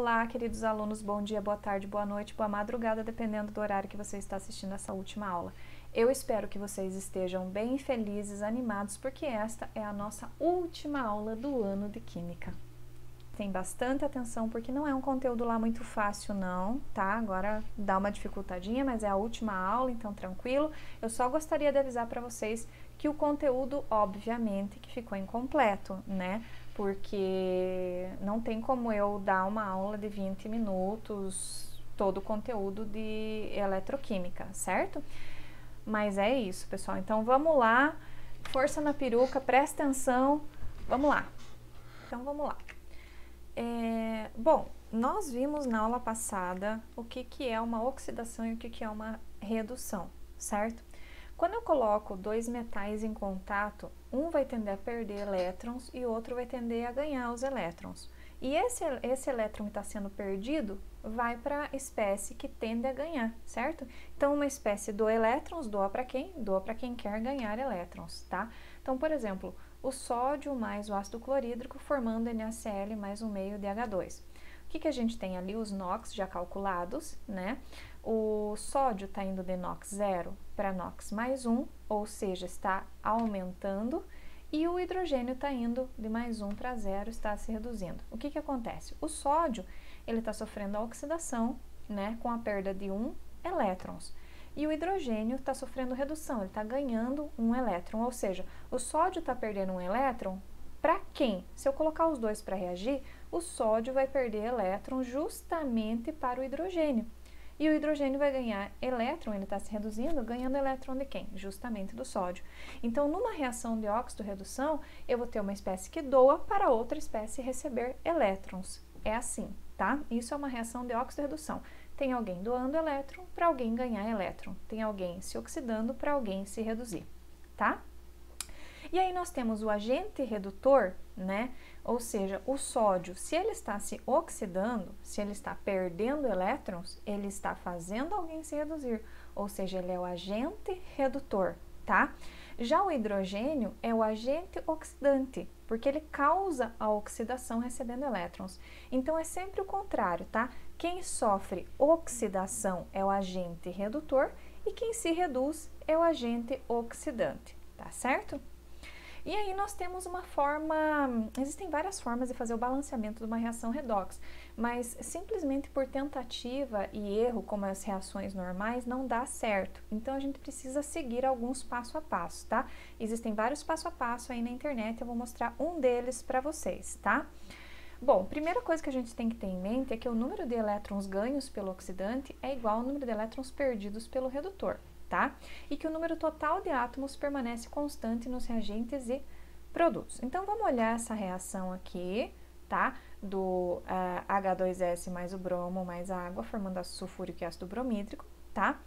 Olá, queridos alunos, bom dia, boa tarde, boa noite, boa madrugada, dependendo do horário que você está assistindo essa última aula. Eu espero que vocês estejam bem felizes, animados, porque esta é a nossa última aula do ano de Química. Tem bastante atenção, porque não é um conteúdo lá muito fácil não, tá? Agora dá uma dificultadinha, mas é a última aula, então tranquilo. Eu só gostaria de avisar para vocês que o conteúdo, obviamente, que ficou incompleto, né? Porque não tem como eu dar uma aula de 20 minutos, todo o conteúdo de eletroquímica, certo? Mas é isso, pessoal. Então vamos lá, força na peruca, presta atenção, vamos lá. Então vamos lá. Bom, nós vimos na aula passada o que é uma oxidação e o que é uma redução, certo? Quando eu coloco dois metais em contato, um vai tender a perder elétrons e o outro vai tender a ganhar os elétrons. E esse elétron que está sendo perdido vai para a espécie que tende a ganhar, certo? Então, uma espécie doa elétrons, doa para quem? Doa para quem quer ganhar elétrons, tá? Então, por exemplo, o sódio mais o ácido clorídrico formando NaCl mais um meio de H2. O que a gente tem ali? Os NOx já calculados, né? O sódio está indo de NOx 0 para NOx mais 1, ou seja, está aumentando, e o hidrogênio está indo de mais 1 para 0, está se reduzindo. O que acontece? O sódio ele está sofrendo a oxidação, né, com a perda de 1 elétrons. E o hidrogênio está sofrendo redução, ele está ganhando um elétron, ou seja, o sódio está perdendo um elétron para quem? Se eu colocar os dois para reagir, o sódio vai perder elétron justamente para o hidrogênio. E o hidrogênio vai ganhar elétron, ele está se reduzindo, ganhando elétron de quem? Justamente do sódio. Então, numa reação de óxido-redução, eu vou ter uma espécie que doa para outra espécie receber elétrons. É assim, tá? Isso é uma reação de óxido-redução. Tem alguém doando elétron para alguém ganhar elétron. Tem alguém se oxidando para alguém se reduzir, tá? E aí nós temos o agente redutor, né? Ou seja, o sódio, se ele está se oxidando, se ele está perdendo elétrons, ele está fazendo alguém se reduzir, ou seja, ele é o agente redutor, tá? Já o hidrogênio é o agente oxidante, porque ele causa a oxidação recebendo elétrons. Então é sempre o contrário, tá? Quem sofre oxidação é o agente redutor e quem se reduz é o agente oxidante, tá certo? E aí nós temos uma forma, existem várias formas de fazer o balanceamento de uma reação redox, mas simplesmente por tentativa e erro, como as reações normais, não dá certo. Então a gente precisa seguir alguns passo a passo, tá? Existem vários passo a passo aí na internet, eu vou mostrar um deles para vocês, tá? Bom, primeira coisa que a gente tem que ter em mente é que o número de elétrons ganhos pelo oxidante é igual ao número de elétrons perdidos pelo redutor, tá? E que o número total de átomos permanece constante nos reagentes e produtos. Então, vamos olhar essa reação aqui, tá? Do H2S mais o bromo mais a água, formando ácido sulfúrico e ácido bromídrico, tá?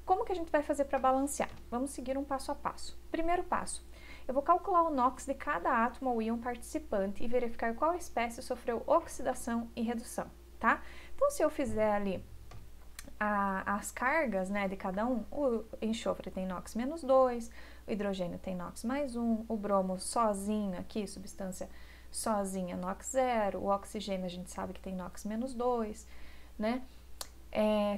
Como que a gente vai fazer para balancear? Vamos seguir um passo a passo. Primeiro passo, eu vou calcular o NOx de cada átomo ou íon participante e verificar qual espécie sofreu oxidação e redução, tá? Então, se eu fizer ali as cargas, né, de cada um, o enxofre tem NOx menos 2, o hidrogênio tem NOx mais 1, o bromo sozinho aqui, substância sozinha, NOx 0, o oxigênio a gente sabe que tem NOx menos 2, né?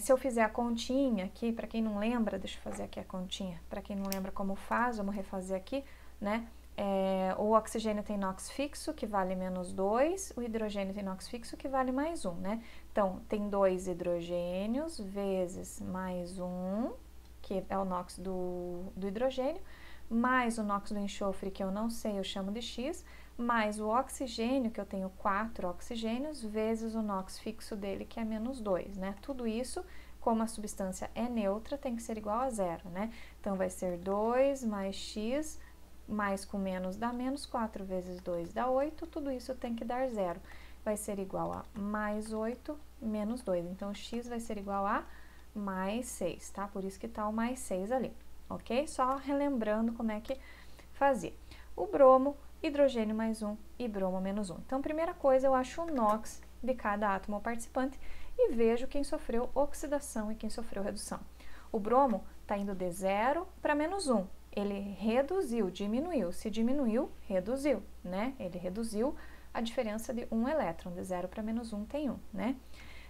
Se eu fizer a continha aqui, para quem não lembra, deixa eu fazer aqui a continha, para quem não lembra como faz, vamos refazer aqui, né? O oxigênio tem NOx fixo, que vale menos 2, o hidrogênio tem NOx fixo, que vale mais 1, né? Então, tem 2 hidrogênios vezes mais 1, que é o NOx do hidrogênio, mais o NOx do enxofre, que eu não sei, eu chamo de X, mais o oxigênio, que eu tenho 4 oxigênios, vezes o NOx fixo dele, que é menos 2, né? Tudo isso, como a substância é neutra, tem que ser igual a 0, né? Então, vai ser 2 mais X, mais com menos dá menos, 4 vezes 2 dá 8, tudo isso tem que dar 0. Vai ser igual a mais 8 menos 2. Então, x vai ser igual a mais 6, tá? Por isso que tá o mais 6 ali, ok? Só relembrando como é que fazia. O bromo, hidrogênio mais 1 e bromo menos 1. Então, primeira coisa, eu acho o NOx de cada átomo participante e vejo quem sofreu oxidação e quem sofreu redução. O bromo está indo de 0 para menos 1. Ele reduziu, diminuiu. Se diminuiu, reduziu, né? Ele reduziu a diferença de um elétron, de 0 para menos 1 tem 1, né?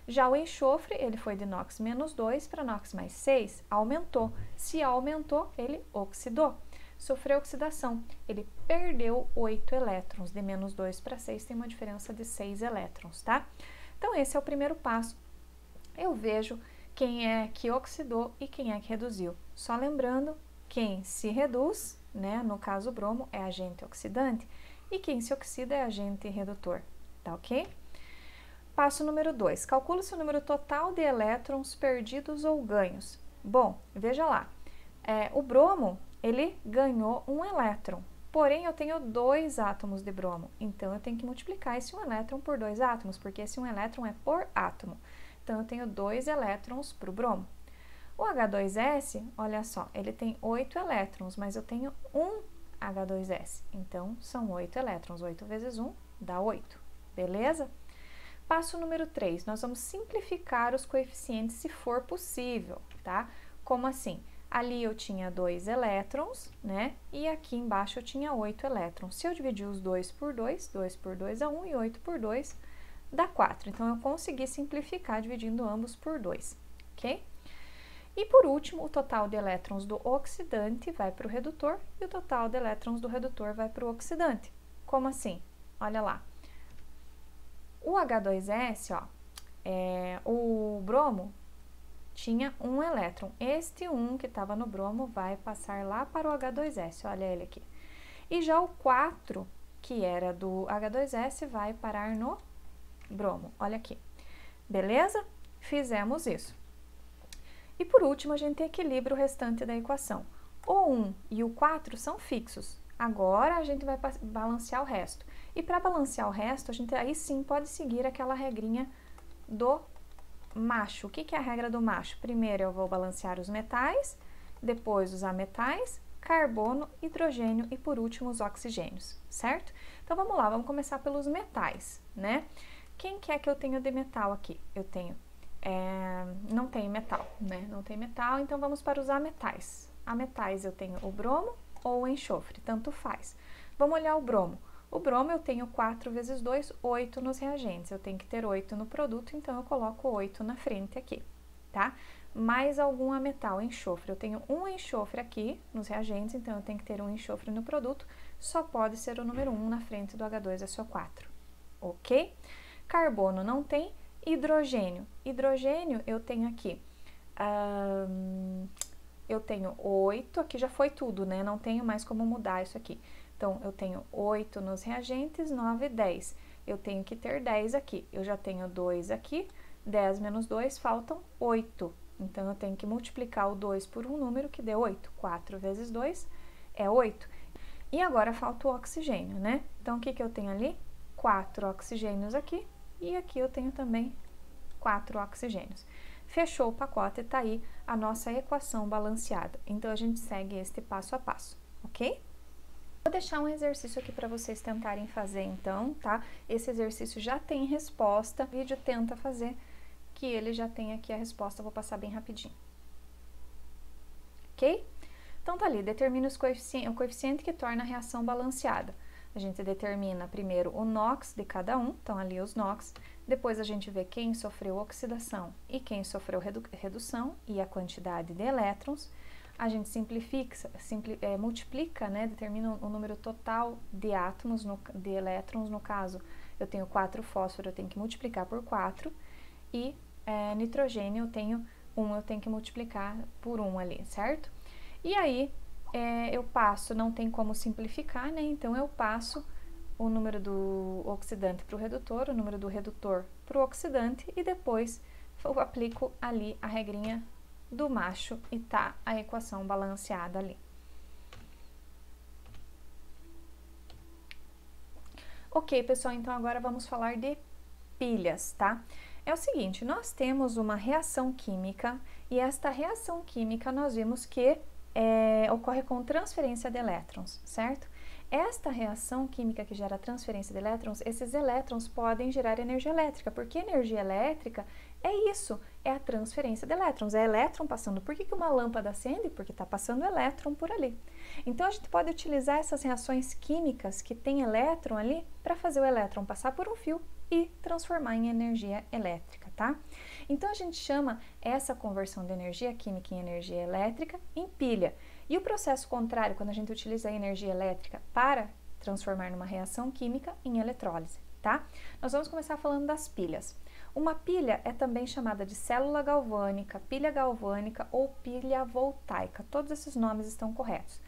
Já o enxofre, ele foi de NOx menos 2 para NOx mais 6, aumentou. Se aumentou, ele oxidou. Sofreu oxidação, ele perdeu 8 elétrons, de menos 2 para 6 tem uma diferença de 6 elétrons, tá? Então, esse é o primeiro passo. Eu vejo quem é que oxidou e quem é que reduziu. Só lembrando, quem se reduz, né, no caso o bromo, é agente oxidante, e quem se oxida é agente redutor, tá ok? Passo número 2, calcula-se o número total de elétrons perdidos ou ganhos. Bom, veja lá, o bromo, ele ganhou um elétron, porém eu tenho 2 átomos de bromo, então eu tenho que multiplicar esse 1 elétron por 2 átomos, porque esse 1 elétron é por átomo. Então, eu tenho 2 elétrons para o bromo. O H2S, olha só, ele tem 8 elétrons, mas eu tenho um H2S. Então, são 8 elétrons. 8 vezes 1 dá 8, beleza? Passo número 3, nós vamos simplificar os coeficientes se for possível, tá? Como assim? Ali eu tinha 2 elétrons, né? E aqui embaixo eu tinha 8 elétrons. Se eu dividir os 2 por 2, 2 por 2 dá 1 e 8 por 2 dá 4. Então, eu consegui simplificar dividindo ambos por 2, ok? E por último, o total de elétrons do oxidante vai para o redutor e o total de elétrons do redutor vai para o oxidante. Como assim? Olha lá. O H2S, ó, o bromo tinha um elétron. Este 1 que estava no bromo vai passar lá para o H2S, olha ele aqui. E já o 4, que era do H2S, vai parar no bromo, olha aqui. Beleza? Fizemos isso. E por último, a gente equilibra o restante da equação. O 1 e o 4 são fixos. Agora, a gente vai balancear o resto. E para balancear o resto, a gente aí sim pode seguir aquela regrinha do macho. O que é a regra do macho? Primeiro eu vou balancear os metais, depois os ametais, carbono, hidrogênio e por último os oxigênios, certo? Então vamos lá, vamos começar pelos metais, né? Quem que é que eu tenho de metal aqui? Eu tenho, não tem metal, né? Não tem metal, então vamos para os ametais. Ametais eu tenho o bromo ou o enxofre, tanto faz. Vamos olhar o bromo. O bromo eu tenho 4 vezes 2, 8 nos reagentes. Eu tenho que ter 8 no produto, então eu coloco 8 na frente aqui, tá? Mais algum ametal, enxofre. Eu tenho um enxofre aqui nos reagentes, então eu tenho que ter um enxofre no produto. Só pode ser o número 1 na frente do H2SO4, ok? Carbono não tem, hidrogênio. Hidrogênio eu tenho aqui, eu tenho 8, aqui já foi tudo, né? Não tenho mais como mudar isso aqui. Então, eu tenho 8 nos reagentes, 9 e 10. Eu tenho que ter 10 aqui. Eu já tenho 2 aqui, 10 menos 2, faltam 8. Então, eu tenho que multiplicar o 2 por um número que dê 8. 4 vezes 2 é 8. E agora falta o oxigênio, né? Então, o que que eu tenho ali? 4 oxigênios aqui. E aqui eu tenho também 4 oxigênios. Fechou o pacote, tá aí a nossa equação balanceada. Então, a gente segue este passo a passo, ok? Vou deixar um exercício aqui para vocês tentarem fazer, então, tá? Esse exercício já tem resposta, o vídeo tenta fazer, que ele já tem aqui a resposta, vou passar bem rapidinho. Ok? Então, tá ali, determina o coeficiente que torna a reação balanceada. A gente determina primeiro o NOx de cada um, então ali os NOx. Depois a gente vê quem sofreu oxidação e quem sofreu redução e a quantidade de elétrons. A gente multiplica, né, determina o número total de átomos, de elétrons, no caso, eu tenho 4 fósforo, eu tenho que multiplicar por 4, e nitrogênio eu tenho 1, eu tenho que multiplicar por 1 ali, certo? E aí, eu passo, não tem como simplificar, né, então eu passo o número do oxidante para o redutor, o número do redutor para o oxidante, e depois eu aplico ali a regrinha do macho e tá a equação balanceada ali. Ok, pessoal, então agora vamos falar de pilhas, tá? É o seguinte, nós temos uma reação química e esta reação química nós vimos que ocorre com transferência de elétrons, certo? Esta reação química que gera a transferência de elétrons, esses elétrons podem gerar energia elétrica, porque energia elétrica é isso, é a transferência de elétrons, é elétron passando. Por que uma lâmpada acende? Porque está passando elétron por ali. Então, a gente pode utilizar essas reações químicas que tem elétron ali para fazer o elétron passar por um fio e transformar em energia elétrica, tá? Então, a gente chama essa conversão de energia química em energia elétrica em pilha. E o processo contrário, quando a gente utiliza a energia elétrica para transformar numa reação química em eletrólise, tá? Nós vamos começar falando das pilhas. Uma pilha é também chamada de célula galvânica, pilha galvânica ou pilha voltaica. Todos esses nomes estão corretos.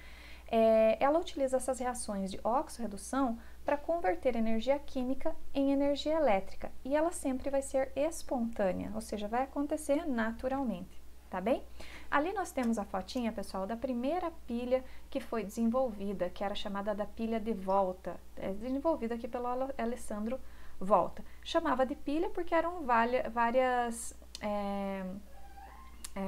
Ela utiliza essas reações de oxirredução para converter energia química em energia elétrica e ela sempre vai ser espontânea, ou seja, vai acontecer naturalmente, tá bem? Ali nós temos a fotinha, pessoal, da primeira pilha que foi desenvolvida, que era chamada da pilha de Volta, desenvolvida aqui pelo Alessandro Volta. Chamava de pilha porque eram várias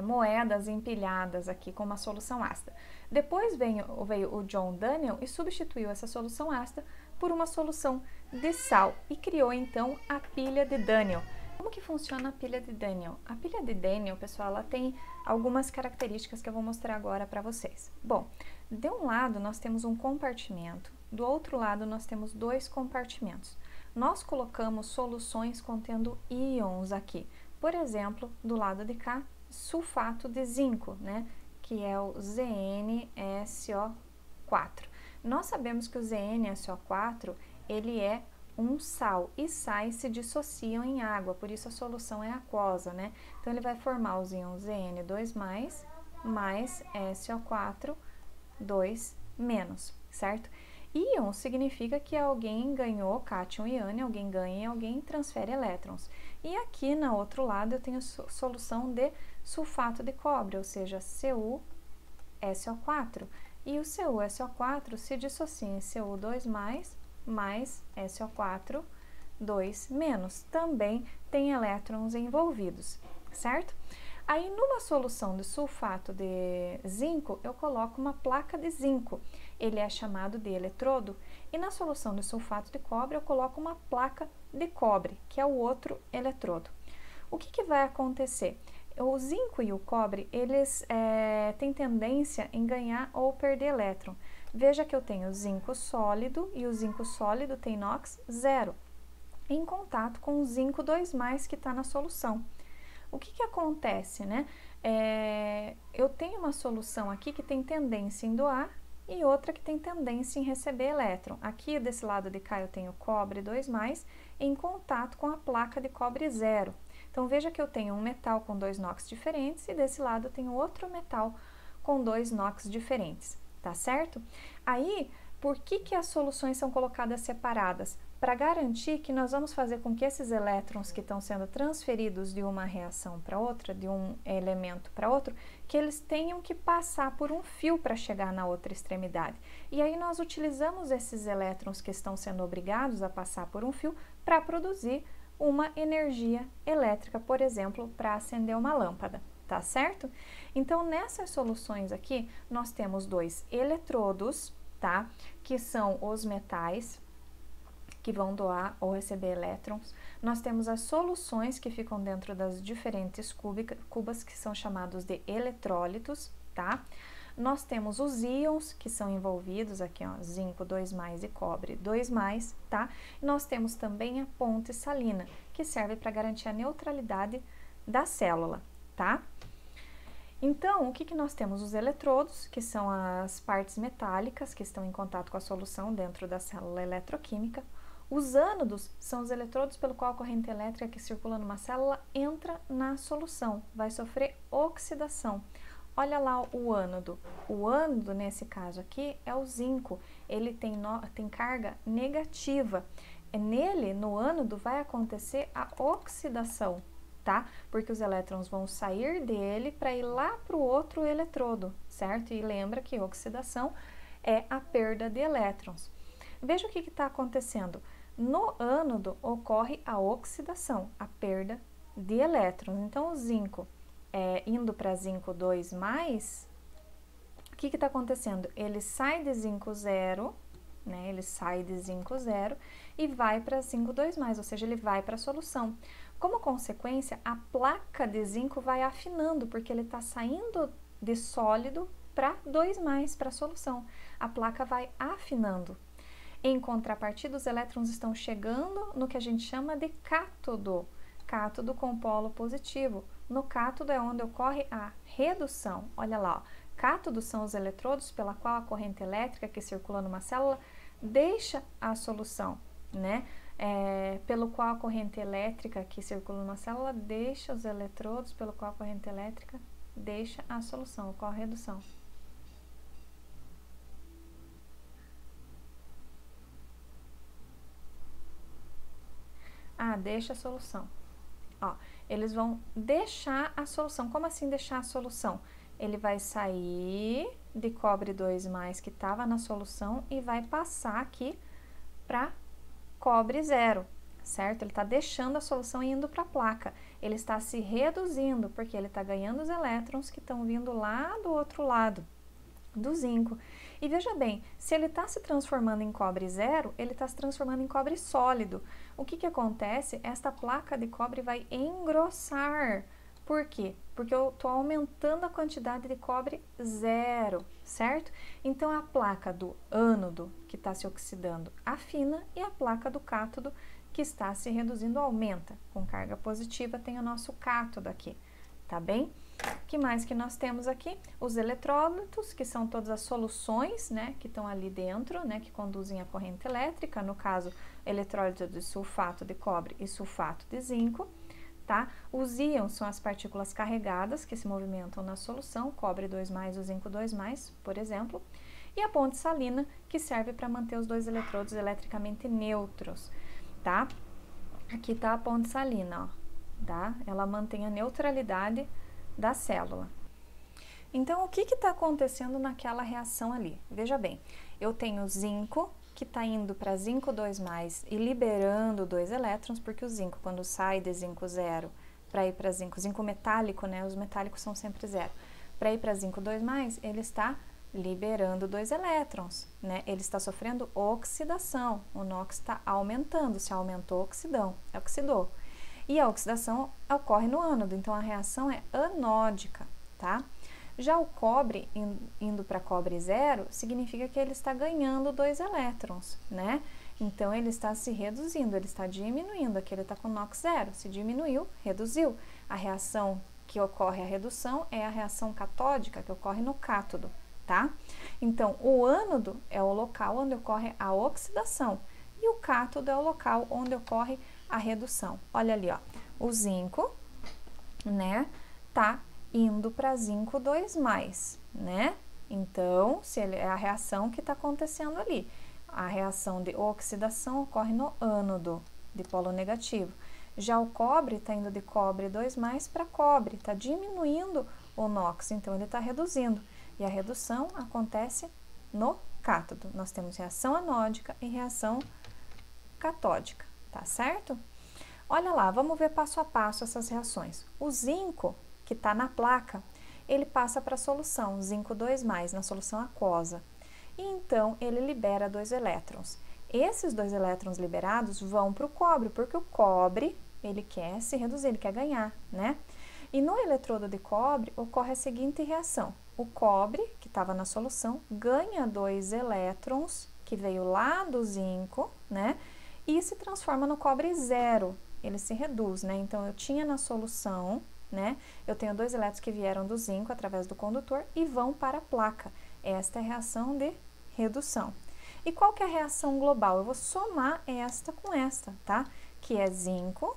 moedas empilhadas aqui com uma solução ácida. Depois veio o John Daniel e substituiu essa solução ácida por uma solução de sal e criou então a pilha de Daniel. Como que funciona a pilha de Daniel? A pilha de Daniel, pessoal, ela tem algumas características que eu vou mostrar agora para vocês. Bom, de um lado nós temos um compartimento, do outro lado nós temos dois compartimentos. Nós colocamos soluções contendo íons aqui. Por exemplo, do lado de cá, sulfato de zinco, né? Que é o ZnSO4. Nós sabemos que o ZnSO4, ele é um sal e sais se dissociam em água, por isso a solução é aquosa, né? Então, ele vai formar os íons Zn2+, mais SO4, 2-, certo? Íon significa que alguém ganhou cátion e ânion, alguém ganha e alguém transfere elétrons. E aqui, no outro lado, eu tenho solução de sulfato de cobre, ou seja, CuSO4. E o CuSO4 se dissocia em Cu2+, mais SO4, 2-. Também tem elétrons envolvidos, certo? Aí, numa solução de sulfato de zinco, eu coloco uma placa de zinco. Ele é chamado de eletrodo. E na solução de sulfato de cobre, eu coloco uma placa de cobre, que é o outro eletrodo. O que vai acontecer? O zinco e o cobre, eles têm tendência em ganhar ou perder elétron. Veja que eu tenho zinco sólido e o zinco sólido tem NOx 0, em contato com o zinco 2+, que está na solução. O que acontece, né? Eu tenho uma solução aqui que tem tendência em doar e outra que tem tendência em receber elétron. Aqui, desse lado de cá, eu tenho cobre 2+, em contato com a placa de cobre 0. Então, veja que eu tenho um metal com 2 NOx diferentes e desse lado eu tenho outro metal com 2 NOx diferentes, tá certo? Aí, por que as soluções são colocadas separadas? Para garantir que nós vamos fazer com que esses elétrons que estão sendo transferidos de uma reação para outra, de um elemento para outro, que eles tenham que passar por um fio para chegar na outra extremidade. E aí nós utilizamos esses elétrons que estão sendo obrigados a passar por um fio para produzir uma energia elétrica, por exemplo, para acender uma lâmpada, tá certo? Então, nessas soluções aqui, nós temos dois eletrodos, tá? Que são os metais que vão doar ou receber elétrons. Nós temos as soluções que ficam dentro das diferentes cubas, que são chamados de eletrólitos, tá? Nós temos os íons, que são envolvidos aqui, ó, zinco 2+ e cobre 2+, tá? E nós temos também a ponte salina, que serve para garantir a neutralidade da célula, tá? Então, o que nós temos? Os eletrodos, que são as partes metálicas que estão em contato com a solução dentro da célula eletroquímica. Os ânodos são os eletrodos pelo qual a corrente elétrica que circula numa célula entra na solução, vai sofrer oxidação. Olha lá o ânodo. O ânodo, nesse caso aqui, é o zinco. Ele tem carga negativa. Nele, no ânodo, vai acontecer a oxidação, tá? Porque os elétrons vão sair dele para ir lá para o outro eletrodo, certo? E lembra que oxidação é a perda de elétrons. Veja o que está acontecendo. No ânodo ocorre a oxidação, a perda de elétrons. Então, o zinco indo para zinco 2+, o que está acontecendo? Ele sai de zinco 0 né? Ele sai de zinco 0 e vai para zinco 2+, ou seja, ele vai para a solução. Como consequência, a placa de zinco vai afinando, porque ele está saindo de sólido para 2+, para a solução. A placa vai afinando. Em contrapartida, os elétrons estão chegando no que a gente chama de cátodo. Cátodo com polo positivo. No cátodo é onde ocorre a redução. Olha lá, ó. Cátodos são os eletrodos pela qual a corrente elétrica que circula numa célula deixa a solução, né? Pelo qual a corrente elétrica que circula numa célula deixa os eletrodos, pelo qual a corrente elétrica deixa a solução, ocorre a redução. Deixa a solução. Ó, eles vão deixar a solução. Como assim deixar a solução? Ele vai sair de cobre 2+, que estava na solução, e vai passar aqui para cobre 0, certo? Ele está deixando a solução e indo para a placa. Ele está se reduzindo, porque ele está ganhando os elétrons que estão vindo lá do outro lado, do zinco. E veja bem, se ele está se transformando em cobre 0, ele está se transformando em cobre sólido. O que que acontece? Esta placa de cobre vai engrossar. Por quê? Porque eu estou aumentando a quantidade de cobre 0, certo? Então, a placa do ânodo, que está se oxidando, afina, e a placa do cátodo, que está se reduzindo, aumenta. Com carga positiva, tem o nosso cátodo aqui, tá bem? O que mais que nós temos aqui? Os eletrólitos, que são todas as soluções, né, que estão ali dentro, né, que conduzem a corrente elétrica, no caso, eletrólito de sulfato de cobre e sulfato de zinco. Tá? Os íons são as partículas carregadas que se movimentam na solução, cobre 2+, o zinco 2+, por exemplo, e a ponte salina, que serve para manter os dois eletrodos eletricamente neutros, tá? Aqui está a ponte salina, ó, tá? Ela mantém a neutralidade da célula. Então, o que está acontecendo naquela reação ali? Veja bem, eu tenho zinco, que está indo para zinco 2+, e liberando 2 elétrons, porque o zinco, quando sai de zinco 0 para ir para zinco metálico, né, os metálicos são sempre 0, para ir para zinco 2+, ele está liberando 2 elétrons, né, ele está sofrendo oxidação, o NOx está aumentando, se aumentou, oxidou, e a oxidação ocorre no ânodo, então a reação é anódica, tá? Já o cobre, indo para cobre 0, significa que ele está ganhando 2 elétrons, né? Então, ele está se reduzindo, ele está diminuindo. Aqui ele está com NOx 0, se diminuiu, reduziu. A reação que ocorre a redução é a reação catódica, que ocorre no cátodo, tá? Então, o ânodo é o local onde ocorre a oxidação e o cátodo é o local onde ocorre a redução. Olha ali, ó, o zinco, né, tá indo para zinco 2+, né? Então, se ele é a reação que está acontecendo ali. A reação de oxidação ocorre no ânodo, de polo negativo. Já o cobre está indo de cobre 2+ para cobre, está diminuindo o NOx, então ele está reduzindo. E a redução acontece no cátodo. Nós temos reação anódica e reação catódica, tá certo? Olha lá, vamos ver passo a passo essas reações. O zinco, que está na placa, ele passa para a solução, zinco 2+, na solução aquosa. E então, ele libera 2 elétrons. Esses 2 elétrons liberados vão para o cobre, porque o cobre, ele quer se reduzir, ele quer ganhar, né? E no eletrodo de cobre, ocorre a seguinte reação. O cobre, que estava na solução, ganha 2 elétrons, que veio lá do zinco, né? E se transforma no cobre 0. Ele se reduz, né? Então, eu tinha na solução, né? Eu tenho 2 elétrons que vieram do zinco através do condutor e vão para a placa. Esta é a reação de redução. E qual que é a reação global? Eu vou somar esta com esta, tá? Que é zinco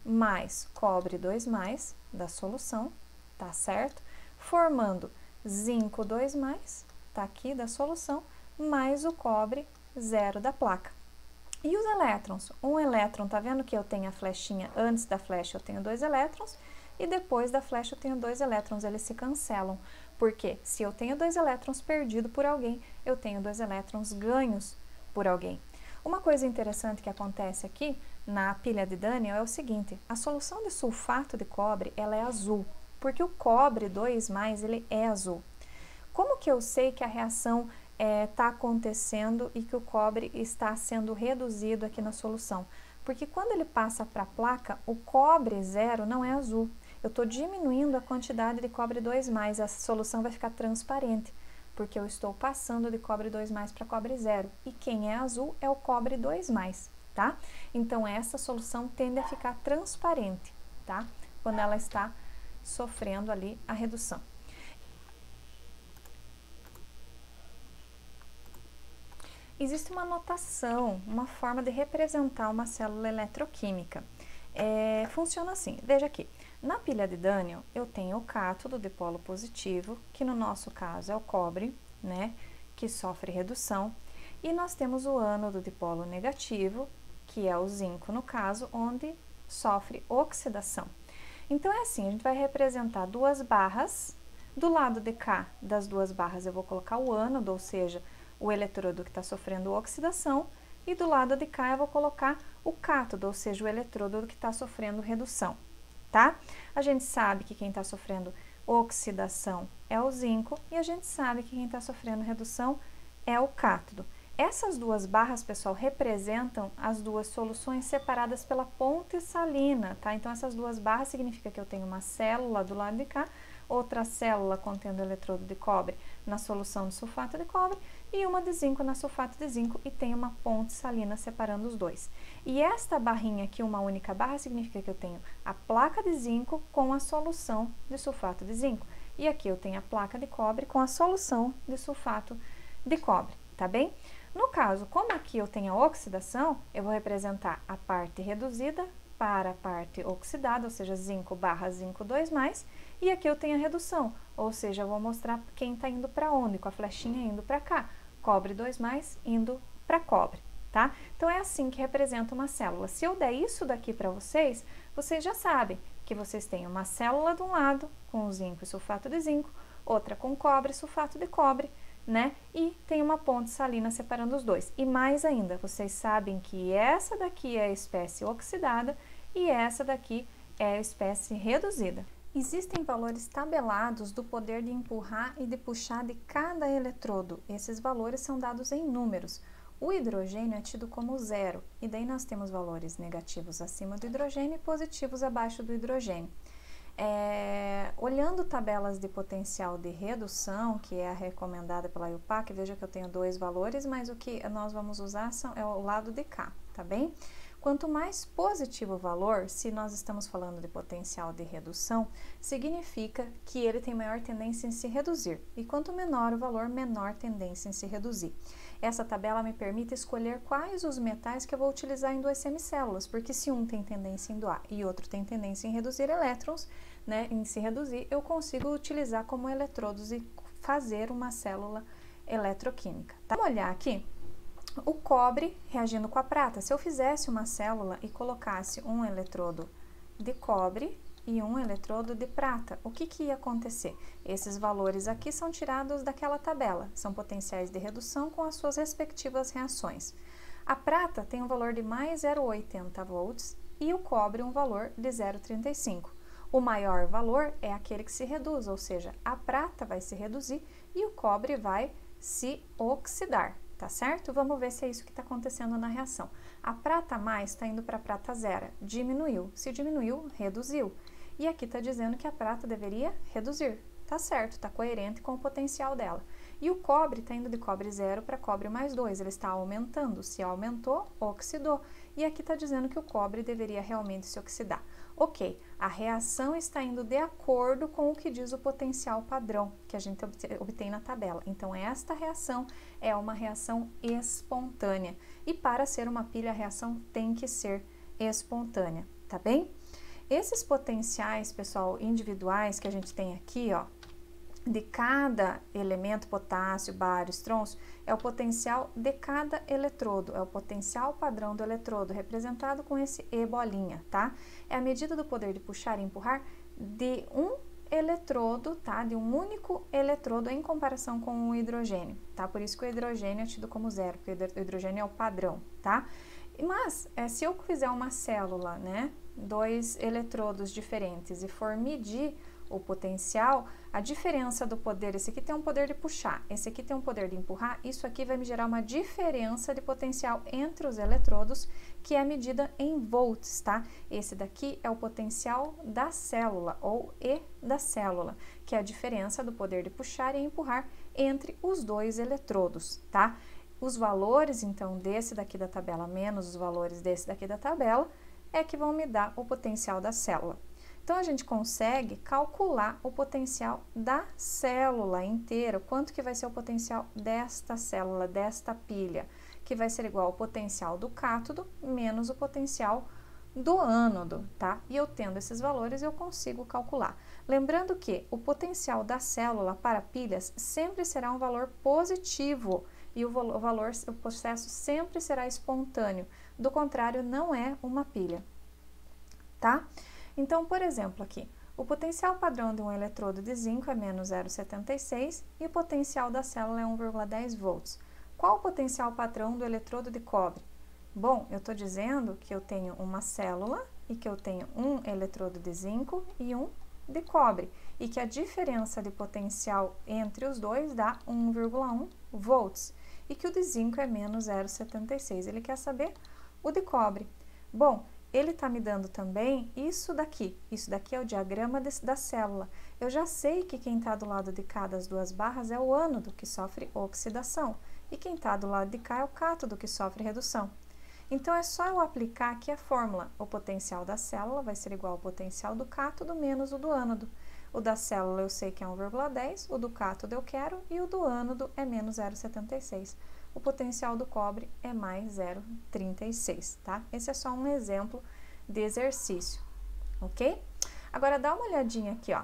mais cobre 2+ da solução, tá certo? Formando zinco 2+, tá aqui da solução, mais o cobre 0 da placa. E os elétrons? Um elétron, tá vendo que eu tenho a flechinha, antes da flecha eu tenho 2 elétrons, e depois da flecha eu tenho 2 elétrons, eles se cancelam. Porque se eu tenho 2 elétrons perdidos por alguém, eu tenho 2 elétrons ganhos por alguém. Uma coisa interessante que acontece aqui na pilha de Daniel é o seguinte, a solução de sulfato de cobre, ela é azul, porque o cobre 2+, ele é azul. Como que eu sei que a reação está acontecendo e que o cobre está sendo reduzido aqui na solução. Porque quando ele passa para a placa, o cobre 0 não é azul. Eu estou diminuindo a quantidade de cobre 2+, a solução vai ficar transparente, porque eu estou passando de cobre 2+ para cobre 0. E quem é azul é o cobre 2+, tá? Então, essa solução tende a ficar transparente, tá? Quando ela está sofrendo ali a redução. Existe uma notação, uma forma de representar uma célula eletroquímica. Funciona assim, veja aqui, na pilha de Daniel eu tenho o cátodo de polo positivo, que no nosso caso é o cobre, né, que sofre redução, e nós temos o ânodo de polo negativo, que é o zinco no caso, onde sofre oxidação. Então é assim, a gente vai representar duas barras, do lado de cá das duas barras eu vou colocar o ânodo, ou seja, o eletrodo que está sofrendo oxidação, e do lado de cá eu vou colocar o cátodo, ou seja, o eletrodo que está sofrendo redução, tá? A gente sabe que quem está sofrendo oxidação é o zinco, e a gente sabe que quem está sofrendo redução é o cátodo. Essas duas barras, pessoal, representam as duas soluções separadas pela ponte salina, tá? Então, essas duas barras significa que eu tenho uma célula do lado de cá, outra célula contendo eletrodo de cobre na solução de sulfato de cobre e uma de zinco na sulfato de zinco, e tem uma ponte salina separando os dois. E esta barrinha aqui, uma única barra, significa que eu tenho a placa de zinco com a solução de sulfato de zinco. E aqui eu tenho a placa de cobre com a solução de sulfato de cobre, tá bem? No caso, como aqui eu tenho a oxidação, eu vou representar a parte reduzida para a parte oxidada, ou seja, zinco barra zinco 2+, e aqui eu tenho a redução, ou seja, eu vou mostrar quem está indo para onde, com a flechinha indo para cá, cobre 2+ indo para cobre, tá? Então, é assim que representa uma célula. Se eu der isso daqui para vocês, vocês já sabem que vocês têm uma célula de um lado, com zinco e sulfato de zinco, outra com cobre e sulfato de cobre, né? E tem uma ponte salina separando os dois. E mais ainda, vocês sabem que essa daqui é a espécie oxidada e essa daqui é a espécie reduzida. Existem valores tabelados do poder de empurrar e de puxar de cada eletrodo. Esses valores são dados em números. O hidrogênio é tido como 0, e daí nós temos valores negativos acima do hidrogênio e positivos abaixo do hidrogênio. Olhando tabelas de potencial de redução, que é a recomendada pela IUPAC, veja que eu tenho dois valores, mas o que nós vamos usar é o lado de cá, tá bem? Quanto mais positivo o valor, se nós estamos falando de potencial de redução, significa que ele tem maior tendência em se reduzir, e quanto menor o valor, menor tendência em se reduzir. Essa tabela me permite escolher quais os metais que eu vou utilizar em duas semicélulas, porque se um tem tendência em doar e outro tem tendência em reduzir elétrons, né, em se reduzir, eu consigo utilizar como eletrodos e fazer uma célula eletroquímica. Tá? Vamos olhar aqui o cobre reagindo com a prata. Se eu fizesse uma célula e colocasse um eletrodo de cobre e um eletrodo de prata, o que ia acontecer? Esses valores aqui são tirados daquela tabela, são potenciais de redução com as suas respectivas reações. A prata tem um valor de mais 0,80 volts e o cobre um valor de 0,35. O maior valor é aquele que se reduz, ou seja, a prata vai se reduzir e o cobre vai se oxidar, tá certo? Vamos ver se é isso que está acontecendo na reação. A prata mais está indo para a prata zero, diminuiu. Se diminuiu, reduziu. E aqui está dizendo que a prata deveria reduzir. Tá certo, está coerente com o potencial dela. E o cobre está indo de cobre 0 para cobre mais 2, ele está aumentando. Se aumentou, oxidou. E aqui está dizendo que o cobre deveria realmente se oxidar. Ok, a reação está indo de acordo com o que diz o potencial padrão que a gente obtém na tabela. Então, esta reação é uma reação espontânea. E para ser uma pilha, a reação tem que ser espontânea, tá bem? Esses potenciais, pessoal, individuais que a gente tem aqui, ó, de cada elemento, potássio, bário, estrôncio, é o potencial de cada eletrodo, é o potencial padrão do eletrodo, representado com esse E bolinha, tá? É a medida do poder de puxar e empurrar de um eletrodo, tá? De um único eletrodo em comparação com o hidrogênio, tá? Por isso que o hidrogênio é tido como 0, porque o hidrogênio é o padrão, tá? Mas, se eu fizer uma célula, né? 2 eletrodos diferentes e for medir o potencial, a diferença do poder, esse aqui tem um poder de puxar, esse aqui tem um poder de empurrar, isso aqui vai me gerar uma diferença de potencial entre os eletrodos, que é medida em volts, tá? Esse daqui é o potencial da célula, ou E da célula, que é a diferença do poder de puxar e empurrar entre os dois eletrodos, tá? Os valores, então, desse daqui da tabela menos os valores desse daqui da tabela, é que vão me dar o potencial da célula. Então, a gente consegue calcular o potencial da célula inteira, quanto que vai ser o potencial desta célula, desta pilha, que vai ser igual ao potencial do cátodo menos o potencial do ânodo, tá? E eu tendo esses valores, eu consigo calcular. Lembrando que o potencial da célula para pilhas sempre será um valor positivo e o processo sempre será espontâneo, do contrário, não é uma pilha, tá? Então, por exemplo, aqui, o potencial padrão de um eletrodo de zinco é menos 0,76 e o potencial da célula é 1,10 volts. Qual o potencial padrão do eletrodo de cobre? Bom, eu estou dizendo que eu tenho uma célula e que eu tenho um eletrodo de zinco e um de cobre, e que a diferença de potencial entre os dois dá 1,1 volts, e que o de zinco é menos 0,76. Ele quer saber o de cobre. Bom, ele está me dando também isso daqui é o diagrama da célula. Eu já sei que quem está do lado de cá das duas barras é o ânodo, que sofre oxidação, e quem está do lado de cá é o cátodo, que sofre redução. Então, é só eu aplicar aqui a fórmula. O potencial da célula vai ser igual ao potencial do cátodo menos o do ânodo. O da célula eu sei que é 1,10, o do cátodo eu quero, e o do ânodo é menos 0,76. O potencial do cobre é mais 0,36, tá? Esse é só um exemplo de exercício, ok? Agora, dá uma olhadinha aqui, ó.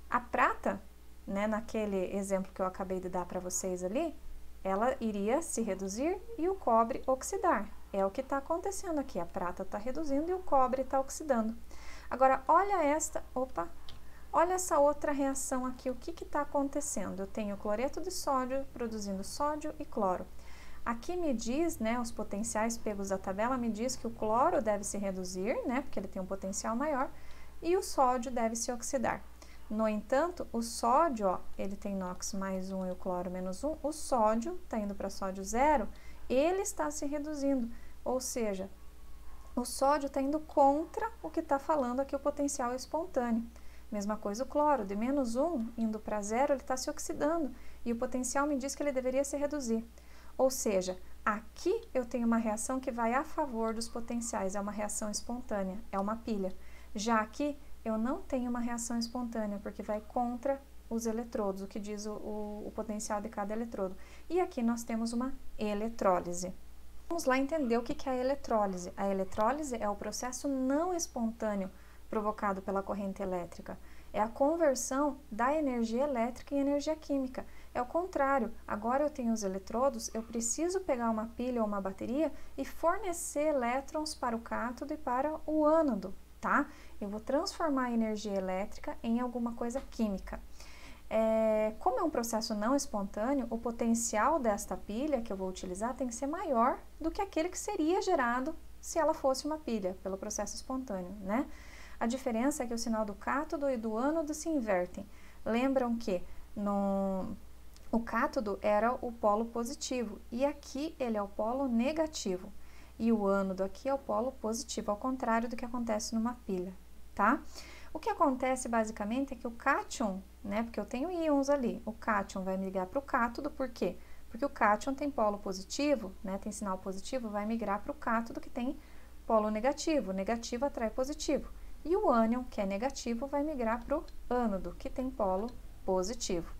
A prata, né, naquele exemplo que eu acabei de dar para vocês ali, ela iria se reduzir e o cobre oxidar. É o que está acontecendo aqui, a prata está reduzindo e o cobre está oxidando. Agora, olha olha essa outra reação aqui, o que está acontecendo? Eu tenho cloreto de sódio produzindo sódio e cloro. Aqui me diz, né, os potenciais pegos da tabela, me diz que o cloro deve se reduzir, né, porque ele tem um potencial maior, e o sódio deve se oxidar. No entanto, o sódio, ó, ele tem NOx mais 1 e o cloro menos 1, o sódio está indo para sódio 0, ele está se reduzindo, ou seja, o sódio está indo contra o que está falando aqui o potencial espontâneo. Mesma coisa o cloro, de menos 1 indo para 0, ele está se oxidando, e o potencial me diz que ele deveria se reduzir. Ou seja, aqui eu tenho uma reação que vai a favor dos potenciais, é uma reação espontânea, é uma pilha. Já aqui, eu não tenho uma reação espontânea, porque vai contra os eletrodos, o que diz o potencial de cada eletrodo. E aqui nós temos uma eletrólise. Vamos lá entender o que é a eletrólise. A eletrólise é o processo não espontâneo provocado pela corrente elétrica. É a conversão da energia elétrica em energia química. É o contrário, agora eu tenho os eletrodos, eu preciso pegar uma pilha ou uma bateria e fornecer elétrons para o cátodo e para o ânodo, tá? Eu vou transformar a energia elétrica em alguma coisa química. Como é um processo não espontâneo, o potencial desta pilha que eu vou utilizar tem que ser maior do que aquele que seria gerado se ela fosse uma pilha, pelo processo espontâneo, né? A diferença é que o sinal do cátodo e do ânodo se invertem. Lembram que o cátodo era o polo positivo e aqui ele é o polo negativo. E o ânodo aqui é o polo positivo, ao contrário do que acontece numa pilha, tá? O que acontece basicamente é que o cátion, né, porque eu tenho íons ali, o cátion vai migrar para o cátodo, por quê? Porque o cátion tem polo positivo, né, tem sinal positivo, vai migrar para o cátodo que tem polo negativo, negativo atrai positivo. E o ânion, que é negativo, vai migrar para o ânodo, que tem polo positivo.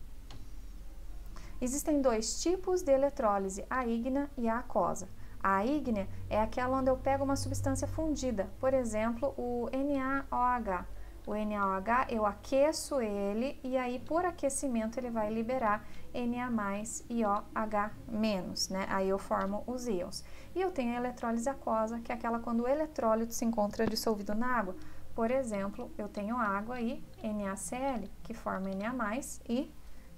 Existem dois tipos de eletrólise, a ígnea e a aquosa. A ígnea é aquela onde eu pego uma substância fundida, por exemplo, o NaOH. O NaOH, eu aqueço ele e aí por aquecimento ele vai liberar Na+ e OH-, né? Aí eu formo os íons. E eu tenho a eletrólise aquosa, que é aquela quando o eletrólito se encontra dissolvido na água. Por exemplo, eu tenho água e NaCl, que forma Na+ e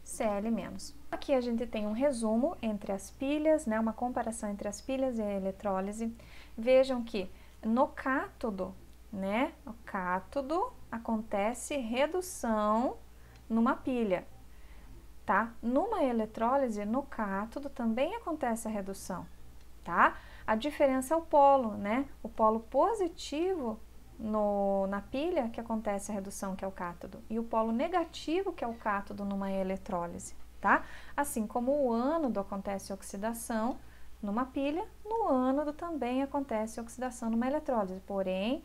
Cl-. Aqui a gente tem um resumo entre as pilhas, né, uma comparação entre as pilhas e a eletrólise. Vejam que no cátodo, né, o cátodo acontece redução numa pilha, tá? Numa eletrólise, no cátodo, também acontece a redução, tá? A diferença é o polo, né? O polo positivo na pilha que acontece a redução, que é o cátodo, e o polo negativo, que é o cátodo, numa eletrólise, tá? Assim como o ânodo acontece oxidação numa pilha, no ânodo também acontece oxidação numa eletrólise, porém,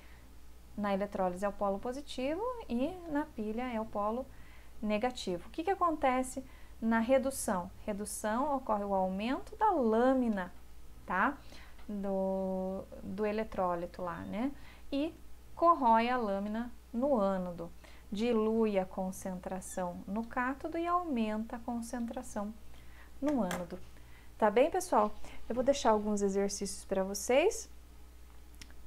na eletrólise é o polo positivo e na pilha é o polo negativo. O que acontece na redução? Redução ocorre o aumento da lâmina, tá? Do eletrólito lá, né? E corrói a lâmina no ânodo, dilui a concentração no cátodo e aumenta a concentração no ânodo. Tá bem, pessoal? Eu vou deixar alguns exercícios para vocês,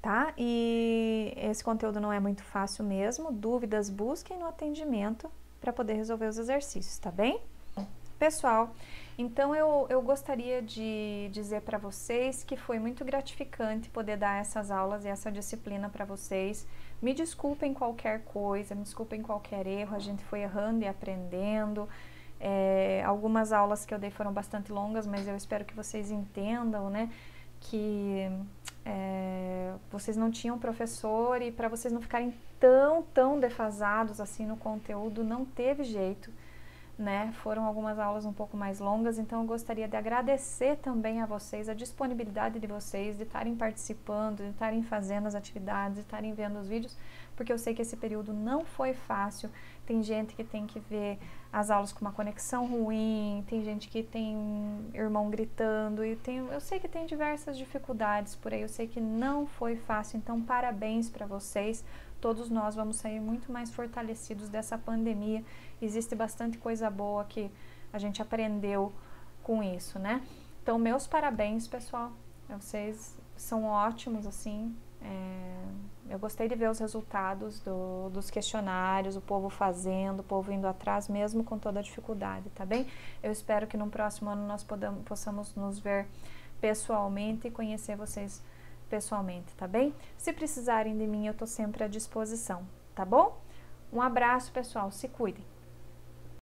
tá? E esse conteúdo não é muito fácil mesmo. Dúvidas, busquem no atendimento para poder resolver os exercícios, tá bem? Pessoal, então eu gostaria de dizer para vocês que foi muito gratificante poder dar essas aulas e essa disciplina para vocês. Me desculpem qualquer coisa, me desculpem qualquer erro, a gente foi errando e aprendendo. Algumas aulas que eu dei foram bastante longas, mas eu espero que vocês entendam, né, que vocês não tinham professor e para vocês não ficarem tão defasados assim no conteúdo, não teve jeito, né? Foram algumas aulas um pouco mais longas, então eu gostaria de agradecer também a vocês, a disponibilidade de vocês, de estarem participando, de estarem fazendo as atividades, de estarem vendo os vídeos, porque eu sei que esse período não foi fácil. Tem gente que tem que ver as aulas com uma conexão ruim, tem gente que tem irmão gritando, e eu sei que tem diversas dificuldades por aí, eu sei que não foi fácil, então parabéns para vocês. Todos nós vamos sair muito mais fortalecidos dessa pandemia. Existe bastante coisa boa que a gente aprendeu com isso, né? Então, meus parabéns, pessoal. Vocês são ótimos, assim. Eu gostei de ver os resultados dos questionários, o povo fazendo, o povo indo atrás, mesmo com toda a dificuldade, tá bem? Eu espero que no próximo ano nós possamos nos ver pessoalmente e conhecer vocês pessoalmente, tá bem? Se precisarem de mim, eu tô sempre à disposição, tá bom? Um abraço, pessoal, se cuidem!